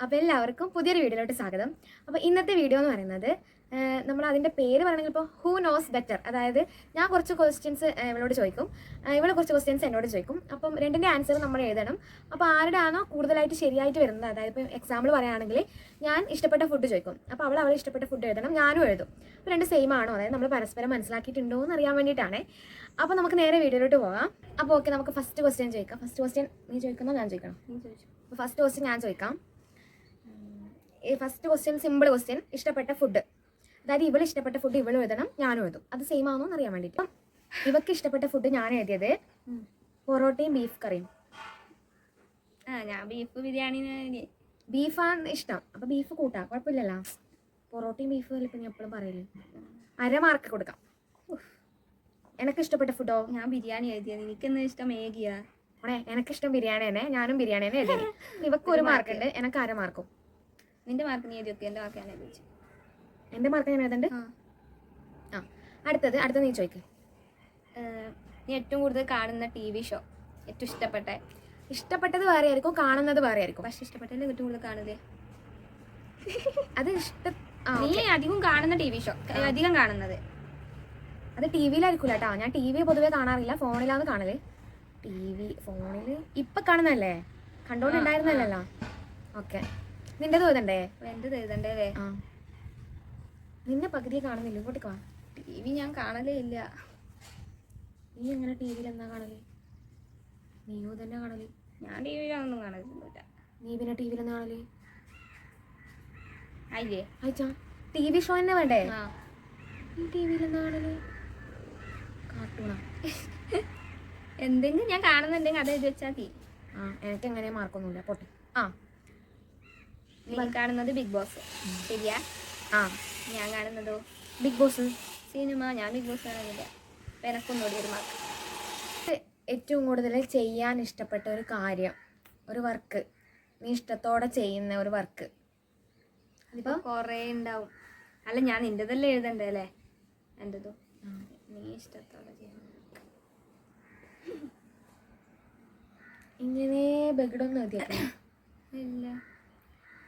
അപ്പോൾ എല്ലാവർക്കും പുതിയൊരു വീഡിയോയിലോട്ട് സ്വാഗതം. അപ്പോൾ ഇന്നത്തെ വീഡിയോ എന്ന് പറയുന്നത് നമ്മൾ അതിൻ്റെ പേര് പറയണമെങ്കിൽ ഇപ്പോൾ ഹൂ നോസ് ബെറ്റർ, അതായത് ഞാൻ കുറച്ച് ക്വസ്റ്റ്യൻസ് ഇവളോട് ചോദിക്കും, ഇവൾ കുറച്ച് ക്വസ്റ്റ്യൻസ് എന്നോട് ചോദിക്കും. അപ്പം രണ്ടിൻ്റെ ആൻസർ നമ്മൾ എഴുതണം. അപ്പോൾ ആരുടെ ആണോ കൂടുതലായിട്ട് ശരിയായിട്ട് വരുന്നത്, അതായത് ഇപ്പോൾ എക്സാമ്പിൾ പറയുകയാണെങ്കിൽ ഞാൻ ഇഷ്ടപ്പെട്ട ഫുഡ് ചോദിക്കും, അപ്പോൾ അവളെ ഇഷ്ടപ്പെട്ട ഫുഡ് എഴുതണം, ഞാനും എഴുതും. അപ്പോൾ രണ്ട് സെയിം ആണോ, അതായത് നമ്മൾ പരസ്പരം മനസ്സിലാക്കിയിട്ടുണ്ടോ എന്ന് അറിയാൻ വേണ്ടിയിട്ടാണ്. അപ്പോൾ നമുക്ക് നേരെ വീഡിയോയിലോട്ട് പോകാം. അപ്പോൾ ഓക്കെ, നമുക്ക് ഫസ്റ്റ് ക്വസ്റ്റ്യൻ ചോദിക്കാം. ഫസ്റ്റ് ക്വസ്റ്റ്യൻ നീ ചോദിക്കുന്നോ ഞാൻ ചോദിക്കണം? നീ ചോദിച്ചു. അപ്പോൾ ഫസ്റ്റ് ക്വസ്റ്റ്യൻ ഞാൻ ചോദിക്കാം. ഈ ഫസ്റ്റ് ക്വസ്റ്റ്യൻ സിമ്പിൾ ക്വസ്റ്റ്യൻ, ഇഷ്ടപ്പെട്ട ഫുഡ്, അതായത് ഇവൾ ഇഷ്ടപ്പെട്ട ഫുഡ് ഇവളും എഴുതണം, ഞാനും എഴുതും. അത് സെയിം ആണോ എന്ന് അറിയാൻ വേണ്ടിയിട്ട്. അപ്പം ഇവക്ക് ഇഷ്ടപ്പെട്ട ഫുഡ് ഞാൻ എഴുതിയത് പൊറോട്ടയും ബീഫ് കറിയും. ഞാൻ ബീഫ് ബിരിയാണി. ബീഫാണ് ഇഷ്ടം, അപ്പോൾ ബീഫ് കൂട്ടാം, കുഴപ്പമില്ലല്ലോ. പൊറോട്ടയും ബീഫും അല്ല, ഇപ്പം ഞാൻ എപ്പോഴും പറയില്ലേ. 1/2 മാർക്ക് കൊടുക്കാം. എനിക്ക് ഇഷ്ടപ്പെട്ട ഫുഡോ? ഞാൻ ബിരിയാണി എഴുതിയത്. എനിക്കെന്താ ഇഷ്ടം? മേഗിയാ. എനിക്കിഷ്ടം ബിരിയാണി തന്നെ, ഞാനും ബിരിയാണി തന്നെ എഴുതി. ഇവക്ക് 1 മാർക്കുണ്ട്, എനിക്ക് 1/2 മാർക്കും. നിന്റെ മാർക്ക് നീ എഴുതി വെക്കുക, എൻ്റെ മാർക്ക് ഞാൻ എഴുതിച്ചു. എൻ്റെ മാർക്ക് ഞാൻ എഴുതണ്ട്. അടുത്തത് നീ ചോദിക്ക്. നീ ഏറ്റവും കൂടുതൽ കാണുന്ന TV ഷോ, ഏറ്റവും ഇഷ്ടപ്പെട്ടത് വേറെ ആയിരിക്കും, കാണുന്നത് വേറെ ആയിരിക്കും. പക്ഷെ ഇഷ്ടപ്പെട്ടല്ലേ ഏറ്റവും കൂടുതൽ കാണുന്നത്? അത് നീ അധികം കാണുന്ന TV ഷോ, അധികം കാണുന്നത് അത് TV-യിലായിരിക്കില്ല കേട്ടോ. ഞാൻ TV പൊതുവെ കാണാറില്ല, ഫോണിലാണ് കാണല്. ഫോണിൽ ഇപ്പം കാണുന്നല്ലേ, കണ്ടോണ്ടുണ്ടായിരുന്നല്ലോ. ഓക്കെ, നിന്റേത് എഴുതണ്ടേ? എന്റേത് എഴുതണ്ടേ അല്ലേ? നിന്നെ പകുതിയെ കാണുന്നില്ല, ഇങ്ങോട്ട് വാ. TV ഞാൻ കാണലേ ഇല്ല. നീ എങ്ങനെ TV-യിൽ എന്താ കാണല്? നീയോ തന്നെ കാണല്? ഞാൻ TV-യിലൊന്നും കാണലില്ല. നീ പിന്നെ TV-യിൽ എന്താ കാണല്? അയ്യേ അയച്ചാ TV ഷോ തന്നെ വേണ്ടേ? നീ TV-യിൽ എന്താ കാണല്? കാർട്ടൂണാ? എന്തെങ്കിലും ഞാൻ കാണുന്നുണ്ടെങ്കിൽ അത് എഴുതി വെച്ചാൽ മതി. എനിക്ക് എങ്ങനെ മാർക്കൊന്നുമില്ല, പോട്ടെ. നീ കാണുന്നത് ബിഗ് ബോസ്, ശരിയാ? ഞാൻ കാണുന്നതോ ബിഗ് ബോസ് സിനിമ. ഞാൻ ബിഗ് ബോസ് കാണുന്നില്ല. അപ്പം എനക്കൊന്നുകൂടി 1 മാർക്ക്. ഏറ്റവും കൂടുതൽ ചെയ്യാൻ ഇഷ്ടപ്പെട്ട ഒരു കാര്യം, ഒരു വർക്ക്, നീ ഇഷ്ടത്തോടെ ചെയ്യുന്ന ഒരു വർക്ക്. അതിപ്പോൾ കുറേ ഉണ്ടാവും. അല്ല, ഞാൻ നിൻ്റെതല്ലേ എഴുതണ്ടേ അല്ലേ? എൻ്റെതോ നീ ഇഷ്ടത്തോടെ ചെയ്യുന്ന ഇങ്ങനെ ബഗഡൊന്നും എഴുതിയേക്കാം. ഇല്ല,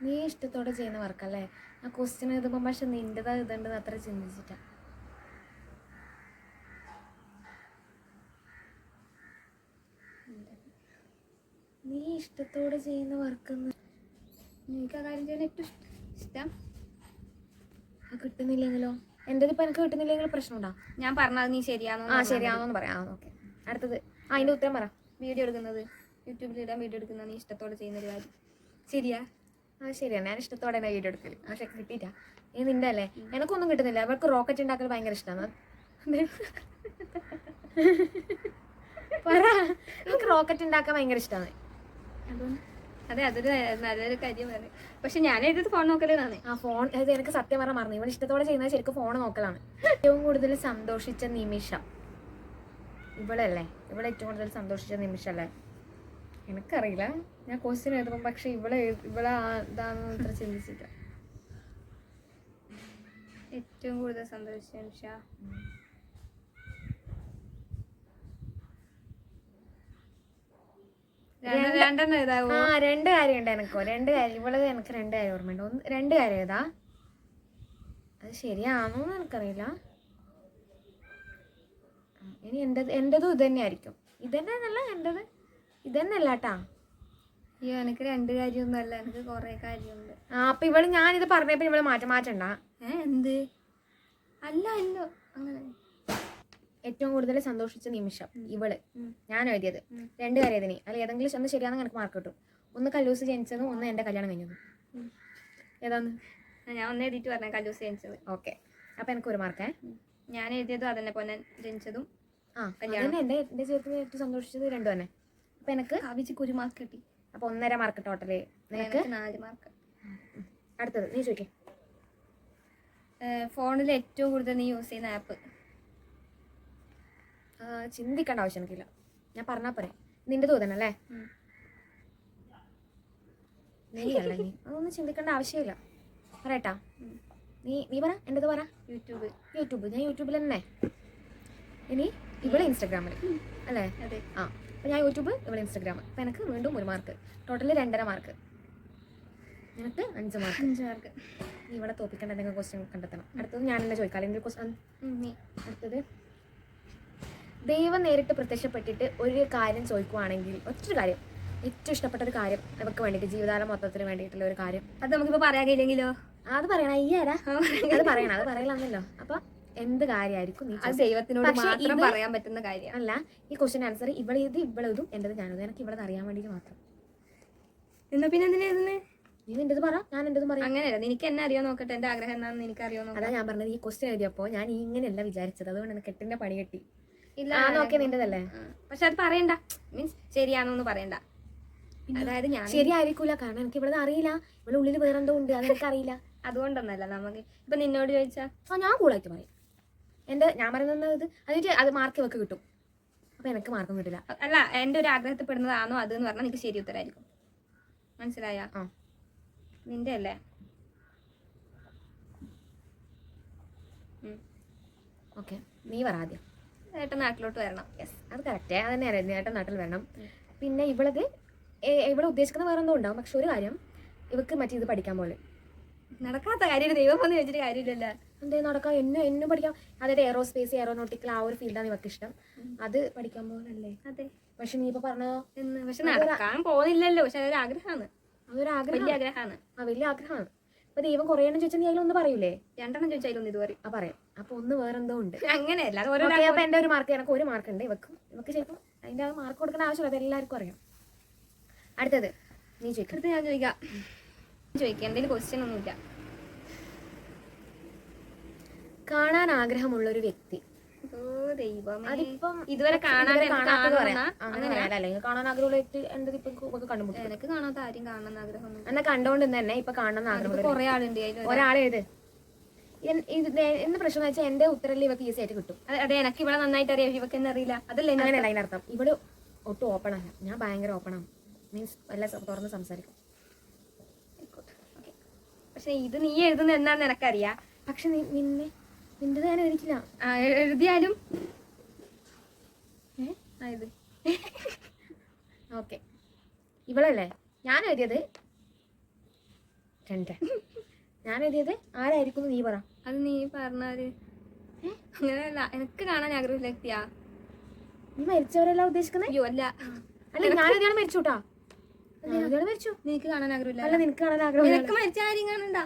നീ ഇഷ്ടത്തോടെ ചെയ്യുന്ന വർക്കല്ലേ. ആ ക്വസ്റ്റ്യൻ എഴുതുമ്പോൾ പക്ഷെ നിൻ്റെതാ എഴുതേണ്ടത് അത്ര ചിന്തിച്ചിട്ടാ. നീ ഇഷ്ടത്തോടെ ചെയ്യുന്ന വർക്കെന്ന് എനിക്ക് ആ കാര്യം ചെയ്യാൻ ഏറ്റവും ഇഷ്ടം. കിട്ടുന്നില്ലെങ്കിലോ? എൻ്റെത് ഇപ്പം എനിക്ക് കിട്ടുന്നില്ലെങ്കിൽ പ്രശ്നമുണ്ടോ? ഞാൻ പറഞ്ഞത് നീ ശരിയാണോ? ശരിയാണോന്ന് പറയാം. ഓക്കെ, അടുത്തത് അതിൻ്റെ ഉത്തരം പറ. വീഡിയോ എടുക്കുന്നത്, യൂട്യൂബിലിടാൻ വീഡിയോ എടുക്കുന്നത് നീ ഇഷ്ടത്തോടെ ചെയ്യുന്നൊരു കാര്യം, ശരിയാ? ശരിയാണ്, ഞാൻ ഇഷ്ടത്തോടെ തന്നെ വീഡിയോ എടുക്കല്. പക്ഷെ കിട്ടിയിട്ടാ. ഇത് നിന്റെ അല്ലേ? എനിക്കൊന്നും കിട്ടുന്നില്ല. അവർക്ക് റോക്കറ്റ് ഉണ്ടാക്കൽ ഭയങ്കര ഇഷ്ടമാണ്. പറ, എനിക്ക് റോക്കറ്റ് ഉണ്ടാക്കാൻ ഭയങ്കര ഇഷ്ടമാണ്. അതെ, അതൊരു നല്ലൊരു കാര്യമാണ്. പക്ഷെ ഞാൻ എഴുതിയത് ഫോൺ നോക്കലാണ്. ഫോൺ അത് എനിക്ക് സത്യം പറഞ്ഞാൽ മറന്നു. ഇവൾ ഇഷ്ടത്തോടെ ചെയ്യുന്നത് ശരിക്കും ഫോൺ നോക്കലാണ്. ഏറ്റവും കൂടുതൽ സന്തോഷിച്ച നിമിഷം ഇവളല്ലേ? ഇവളെ ഏറ്റവും കൂടുതൽ സന്തോഷിച്ച നിമിഷം അല്ലേ? എനിക്കറിയില്ല, ഞാൻ ക്വസ്റ്റ്യൻ എഴുതുമ്പോൾ. പക്ഷെ ഇവളെ ഇതാന്ന് ഇത്ര ചിന്തിച്ചില്ല. ഏറ്റവും കൂടുതൽ സന്തോഷിച്ച നിമിഷം രണ്ട് കാര്യമുണ്ട് എനിക്കോ. 2 കാര്യം ഇവള് എനിക്ക് 2 കാര്യം ഓർമ്മയുണ്ട്. 2 കാര്യം ഏതാ? അത് ശരിയാണോന്ന് എനിക്കറിയില്ല. ഇനി എൻ്റെതും ഇത് തന്നെ ആയിരിക്കും. ഇതന്നെയല്ല എൻ്റെത്, ഇതന്നെയല്ല കേട്ടാ. അയ്യോ, എനിക്ക് 2 കാര്യമൊന്നും അല്ല, എനിക്ക് കുറെ കാര്യമുണ്ട്. അപ്പൊ ഇവള് ഞാനിത് പറഞ്ഞപ്പോ ഇവള് മാറ്റണ്ട. എന്ത്? അല്ല അല്ല, അങ്ങനെ. ഏറ്റവും കൂടുതൽ സന്തോഷിച്ച നിമിഷം ഇവള് ഞാൻ എഴുതിയത് 2 കാര്യം ഇതിന്. അല്ല ഏതെങ്കിലും ഒന്ന് ശരിയാണെന്ന് എനിക്ക് മാർക്ക് കിട്ടും. ഒന്ന് കല്ലൂസ് ജനിച്ചതും ഒന്ന് എൻ്റെ കല്യാണം കഴിഞ്ഞതും. ഏതാന്ന്? ഞാൻ ഒന്ന് എഴുതിയിട്ട് പറഞ്ഞ കല്ലൂസ് ജനിച്ചത്. ഓക്കെ, അപ്പൊ എനിക്ക് 1 മാർക്കേ. ഞാൻ എഴുതിയതും അതന്നെ പോലെ ജനിച്ചതും. എൻ്റെ ജീവിതത്തിൽ ഏറ്റവും സന്തോഷിച്ചത് 2 തന്നെ. അപ്പൊ എനിക്ക് കവിച്ചിക്ക് 1 മാർക്ക് കിട്ടി. അപ്പൊ 1.5 മാർക്ക് ടോട്ടല്. നിനക്ക് 4 മാർക്ക്. അടുത്തത് നീ ചോദിക്കേ. ഫോണിൽ ഏറ്റവും കൂടുതൽ നീ യൂസ് ചെയ്യുന്ന ആപ്പ്? ചിന്തിക്കേണ്ട ആവശ്യം എനിക്കില്ല, ഞാൻ പറഞ്ഞാൽ പോരെ. നിന്റെ തോന്നണല്ലേ? നീയല്ല, നീ അതൊന്നും ചിന്തിക്കേണ്ട ആവശ്യമില്ല. പറയട്ടാ, നീ പറ. എൻ്റെത് പറ. യൂട്യൂബ്. ഞാൻ യൂട്യൂബിൽ തന്നെ. ഇനി ഇവിടെ ഇൻസ്റ്റാഗ്രാമിൽ അല്ലേ? അതെ. അപ്പോൾ ഞാൻ യൂട്യൂബ്, ഇവിടെ ഇൻസ്റ്റാഗ്രാം. അപ്പോൾ എനിക്ക് വീണ്ടും 1 മാർക്ക്. Total 2.5 mark. നിനക്ക് 5 മാർക്ക്. 5 മാർക്ക്. നീ ഇവിടെ തോപ്പിക്കേണ്ട എന്തെങ്കിലും ക്വസ്റ്റ്യൻ കണ്ടെത്തണം. അടുത്തത് ഞാൻ തന്നെ ചോദിക്കാം, അല്ലെങ്കിൽ ക്വസ്റ്റ്യൻ. അടുത്തത്, ദൈവം നേരിട്ട് പ്രത്യക്ഷപ്പെട്ടിട്ട് ഒരു കാര്യം ചോദിക്കുവാണെങ്കിൽ, ഒറ്റൊരു കാര്യം, ഏറ്റവും ഇഷ്ടപ്പെട്ട ഒരു കാര്യം നമുക്ക് വേണ്ടിയിട്ട്, ജീവിതകാലം മൊത്തത്തിന് വേണ്ടിയിട്ടുള്ള ഒരു കാര്യം, അത് നമുക്കിപ്പോൾ പറയാൻ കഴിയില്ലെങ്കിലോ? അത് പറയണം. അയ്യാരാ അത് പറയണം, അത് പറയലാന്നല്ലോ. അപ്പൊ എന്ത് കാര്യമായിരിക്കും നീ? അത് ദൈവത്തിനോട് മാത്രം പറയാൻ പറ്റുന്ന കാര്യം അല്ല. ഈ ക്വസ്റ്റ്യൻ ആൻസർ ഇവളതും എന്റേത് ഞാനതും, എനിക്ക് ഇവിടെ അറിയാൻ വേണ്ടിയിട്ട് മാത്രം. എന്നാ പിന്നെ എന്തിനാ എഴുതുന്നേ? നീ നിന്റേത് പറ, ഞാൻ എന്റേത് പറയാം. അങ്ങനെയല്ല, നിനക്ക് എന്നെ അറിയാൻ നോക്കട്ടെ, എന്റെ ആഗ്രഹം എന്താണെന്ന് എനിക്ക് അറിയാൻ അതാ നോക്കാം. ഞാൻ പറഞ്ഞത്, ഈ ക്വസ്റ്റ്യൻ എഴുതിയപ്പോ ഞാൻ ഇങ്ങനെയല്ല വിചാരിച്ചത്, അതുകൊണ്ട് എനിക്ക് കെട്ടിന്റെ പണി കിട്ടി. ഇല്ല, നോക്കിയ നിന്റേതല്ലേ. പക്ഷെ അത് പറയണ്ട, മീൻസ് ശരിയാണെന്ന് പറയണ്ട. അതായത് ഞാൻ ശരിയായിരിക്കൂല, കാരണം എനിക്ക് ഇവിടെ അറിയില്ല, ഇവിടെ ഉള്ളിൽ വേറെന്തോ ഉണ്ട്, അതെനിക്ക് അറിയില്ല. അതുകൊണ്ടൊന്നല്ല, നമുക്ക് ഇപ്പൊ നിന്നോട് ചോദിച്ചാ ഞാൻ കൂളായിട്ട് പറയും. ഞാൻ പറയുന്നത് അതിന് അത് മാർക്ക് ഇവക്ക് കിട്ടും, അപ്പൊ എനിക്ക് മാർക്കും കിട്ടില്ല. അല്ല, എന്റെ ഒരു ആഗ്രഹത്തിൽ പെടുന്നതാണോ അത് എന്ന് പറഞ്ഞാൽ നിനക്ക് ശരി ഉത്തരായിരിക്കും. മനസ്സിലായ? നിന്റെ അല്ലേ? ഓക്കെ, നീ പറ ആദ്യം. ഏട്ടൻ നാട്ടിലോട്ട് വരണം. യെസ്, അത് കറക്റ്റേ, അത് തന്നെയാണ്, ഏട്ടൻ നാട്ടിൽ വരണം. പിന്നെ ഇവിടെ ഉദ്ദേശിക്കുന്ന വേറെ എന്തോ ഉണ്ടാവും. പക്ഷെ ഒരു കാര്യം, ഇവക്ക് മറ്റേ ഇത് പഠിക്കാൻ പോലെ നടക്കാത്ത കാര്യം ദൈവം വന്ന് വെച്ചിട്ട് കാര്യമില്ലല്ലോ. എന്തേ നടക്കാം, എന്നും പഠിക്കാം. അതായത് എയറോസ്പേസ്, എയറോനോട്ടിക്കൽ, ആ ഒരു ഫീൽഡാണ് ഇവക്ക് ഇഷ്ടം. അത് പഠിക്കാൻ പോലല്ലേ? അതെ. പക്ഷെ നീ ഇപ്പൊ പറഞ്ഞതോ എന്ന്, പക്ഷെ നടക്കാൻ പോകുന്നില്ലല്ലോ. പക്ഷെ അതൊരു ആഗ്രഹമാണ്, അതൊരു ആഗ്രഹം, വലിയ ആഗ്രഹമാണ്. വലിയ ആഗ്രഹമാണ്. അപ്പൊ ദൈവം കുറേ എണ്ണം ചോദിച്ചാൽ നീ അതിലൊന്ന് പറയൂലേ? 2 എണ്ണം ചോദിച്ചാലും ഇത് പറയും. പറയാം. അപ്പൊ ഒന്ന് വേറെന്തോ ഉണ്ട്. അങ്ങനെയല്ല, അപ്പൊ എന്റെ ഒരു മാർക്ക്, എനിക്ക് ഒരു മാർക്ക് ഉണ്ട്, ഇവക്ക് ചിലപ്പോൾ അതിന്റെ മാർക്ക് കൊടുക്കേണ്ട ആവശ്യമില്ല, അത് എല്ലാവർക്കും അറിയാം. അടുത്തത് നീ ചോദിക്കും. ഞാൻ ചോദിക്കാം. എന്തെങ്കിലും ക്വസ്റ്റ്യൻ ഒന്നുമില്ല. കാണാൻ ആഗ്രഹമുള്ളൊരു വ്യക്തി. ഓ ദൈവമേ, അതിപ്പം ഇതുവരെ കാണാതെ അല്ലെങ്കിൽ കാണാൻ ആഗ്രഹമുള്ള വ്യക്തി എന്റെ ഇപ്പൊ കണ്ടുമുട്ടി. എനിക്ക് കാണാത്ത ആരും കാണാൻ ആഗ്രഹം എന്നാ കണ്ടോണ്ട് തന്നെ ഇപ്പൊ കാണാൻ ആഗ്രഹം കുറെ ആളുണ്ട്. ഒരാളെ എഴുത്. എന്ത് പ്രശ്നം എന്ന് വെച്ചാൽ എന്റെ ഉത്തരത്തിൽ ഇവക്ക് ഈസി ആയിട്ട് കിട്ടും. അതെ, എനിക്ക് ഇവിടെ നന്നായിട്ട് അറിയാം, ഇവക്ക് എന്നെ അറിയില്ല. അതല്ലേ അങ്ങനെയല്ല അതിനർത്ഥം. ഇവിടെ ഒട്ടും ഓപ്പൺ ആണ്, ഞാൻ ഭയങ്കര ഓപ്പൺ ആണ്, മീൻസ് എല്ലാം തുറന്ന് സംസാരിക്കും. പക്ഷെ ഇത് നീ എഴുതുന്ന എന്താന്ന് എനക്കറിയാം. പക്ഷെ നിന്റെ ഞാൻ എഴുതിക്കില്ല. എഴുതിയാലും ഓക്കെ, ഇവളല്ലേ ഞാൻ എഴുതിയത്? ഞാൻ എഴുതിയത് ആരായിരിക്കും നീ പറ. അത് നീ പറഞ്ഞാല് അങ്ങനെയല്ല, എനിക്ക് കാണാൻ ആഗ്രഹമില്ല വ്യക്തിയാ. നീ മരിച്ചവരെല്ലാം ഉദ്ദേശിക്കുന്നത്? അയ്യോ അല്ല, അല്ല ഞാൻ എഴുതിയാണ് മരിച്ചുട്ടാ. മരിച്ചു. നിനക്ക് കാണാൻ ആഗ്രഹമില്ല? അല്ല, നിനക്ക് കാണാൻ ആഗ്രഹം. നിനക്ക് മരിച്ച ആരും കാണണ്ട.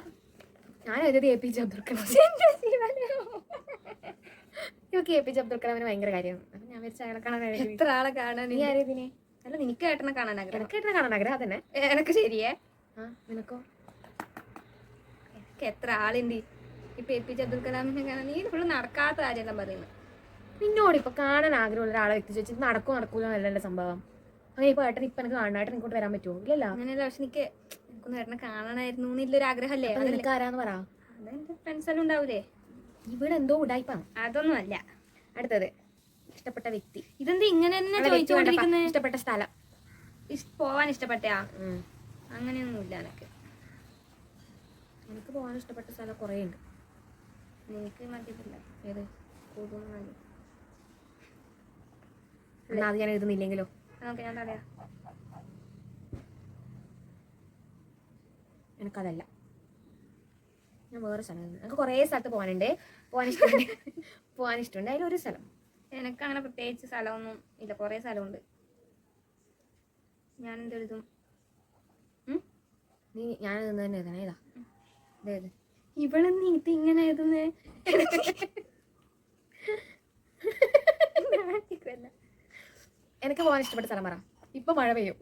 ഞാൻ എഴുതിയത് APJ അബ്ദുൽ കലാം. ഇവക്ക് APJ അബ്ദുൽ കലാമിന് ഭയങ്കര കാര്യമാണ്. അപ്പൊ ഞാൻ മരിച്ച അയാളെ കാണാൻ. എത്ര ആളെ കാണാൻ? നീ ആരെതിനെ? അല്ല, നിനക്ക് ഏട്ടനെ കാണാൻ ആഗ്രഹം. എനിക്ക് ഏട്ടനെ കാണാൻ ആഗ്രഹം തന്നെ. എനക്ക് ശരിയേ. നിനക്കോ? എത്ര ആളുണ്ട് ഇപ്പൊ APJ അബ്ദുൽ കലാമിനെ കാണാൻ. നീ ഫുള്ള് നടക്കാത്ത കാര്യമെല്ലാം പറയുന്നത്. നിന്നോട് ഇപ്പൊ കാണാൻ ആഗ്രഹമുള്ള ഒരാളെ വ്യക്തി ചോദിച്ചിട്ട് നടക്കൂല എന്നല്ലേ സംഭവം. അങ്ങനെ ഇപ്പൊ ഏട്ടൻ ഇപ്പൊ എനിക്ക് കാണാനായിട്ട് ഇങ്ങോട്ട് വരാൻ പറ്റുമോ? ഇല്ലല്ലോ. അങ്ങനെയല്ല, പക്ഷെ എനിക്ക് എനിക്കൊന്ന് ഏട്ടനെ കാണാനായിരുന്നു എന്നൊരു ആഗ്രഹമല്ലേ. നിനക്ക് ആരാന്ന് പറ. അതെന്റെ ഫ്രണ്ട്സ് എല്ലാം ഉണ്ടാവൂലേ. ഇവിടെ എന്തോ ഉടായിപ്പാണ്. അതൊന്നും അല്ല. അടുത്തത്, ഇഷ്ടപ്പെട്ട വ്യക്തി. ഇതെന്താ ഇങ്ങനെ തന്നെ ചോദിച്ചോണ്ടിരിക്കുന്നത്? ഇഷ്ടപ്പെട്ട സ്ഥലം. പോവാൻ ഇഷ്ടപ്പെട്ടാ? അങ്ങനെയൊന്നുമില്ല എനിക്ക് പോകാൻ ഇഷ്ടപ്പെട്ട സ്ഥലം കുറേ ഉണ്ട്. എനിക്ക് മതിയില്ല. ഏത്? കൂടുമണാലി. അത് ഞാൻ എഴുതുന്നില്ലെങ്കിലോ? ഓക്കെ, ഞാൻ പറയാം. എനിക്കതല്ല, ഞാൻ വേറെ സ്ഥലം. എനിക്ക് കുറേ സ്ഥലത്ത് പോകാനുണ്ട്, പോകാൻ ഇഷ്ടമുണ്ട്. അതിലൊരു സ്ഥലം. എനിക്ക് അങ്ങനെ പ്രത്യേകിച്ച് സ്ഥലമൊന്നും ഇല്ല, കുറേ സ്ഥലമുണ്ട്. ഞാൻ എന്തെഴുതും? ഞാൻ തന്നെ എഴുതണം. ഏതാ ഇതേത്? ഇവിടെ നീ ഇത് ഇങ്ങനെ എഴുതുന്നേ? എനിക്ക് പോകാൻ ഇഷ്ടപ്പെട്ട സ്ഥലം പറ. ഇപ്പൊ മഴ പെയ്യും.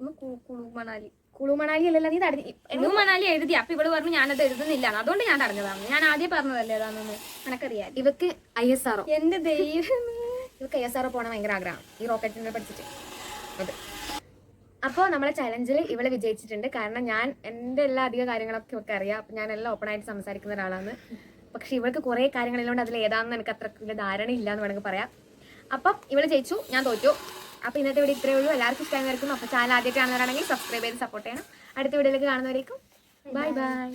കുളുമണാലി. കുളുമണാലി അല്ലല്ലോ നീ തടഞ്ഞു. കുളുമണാലി എഴുതി. അപ്പൊ ഇവള് പറഞ്ഞു ഞാനത് എഴുതുന്നില്ല, അതുകൊണ്ട് ഞാൻ തടഞ്ഞതാണ്. ഞാൻ ആദ്യം പറഞ്ഞതല്ലേ അതാണെന്ന് എനക്കറിയാം. ഇവക്ക് ISRO. എന്റെ ദൈവമേ, ഇവക്ക് ISRO പോകണം ഭയങ്കര ആഗ്രഹം, ഈ റോക്കറ്റിനെ പഠിച്ചിട്ട്. അത് അപ്പോൾ നമ്മളെ ചലഞ്ചിൽ ഇവള് വിജയിച്ചിട്ടുണ്ട്. കാരണം ഞാൻ എൻ്റെ എല്ലാ അധിക കാര്യങ്ങളൊക്കെ ഇവർക്ക് അറിയാം. അപ്പം ഞാൻ എല്ലാം ഓപ്പൺ ആയിട്ട് സംസാരിക്കുന്ന ഒരാളാണ്. പക്ഷെ ഇവൾക്ക് കുറേ കാര്യങ്ങളിലുണ്ട്, അതിൽ ഏതാണെന്ന് എനിക്ക് അത്ര വലിയ ധാരണ ഇല്ല എന്ന് വേണമെങ്കിൽ പറയാം. അപ്പം ഇവള് ജയിച്ചു, ഞാൻ തോറ്റു. അപ്പോൾ ഇന്നത്തെ വീഡിയോ ഇത്രയേ ഉള്ളൂ. എല്ലാവർക്കും ഇഷ്ടമായി വരയ്ക്കുന്നു. അപ്പോൾ ചാനൽ ആദ്യമായിട്ട് കാണുന്നവരാണെങ്കിൽ സബ്സ്ക്രൈബ് ചെയ്ത് സപ്പോർട്ട് ചെയ്യണം. അടുത്ത വീഡിയോയിലേക്ക് കാണുന്നവരേക്കും ബൈ ബൈ.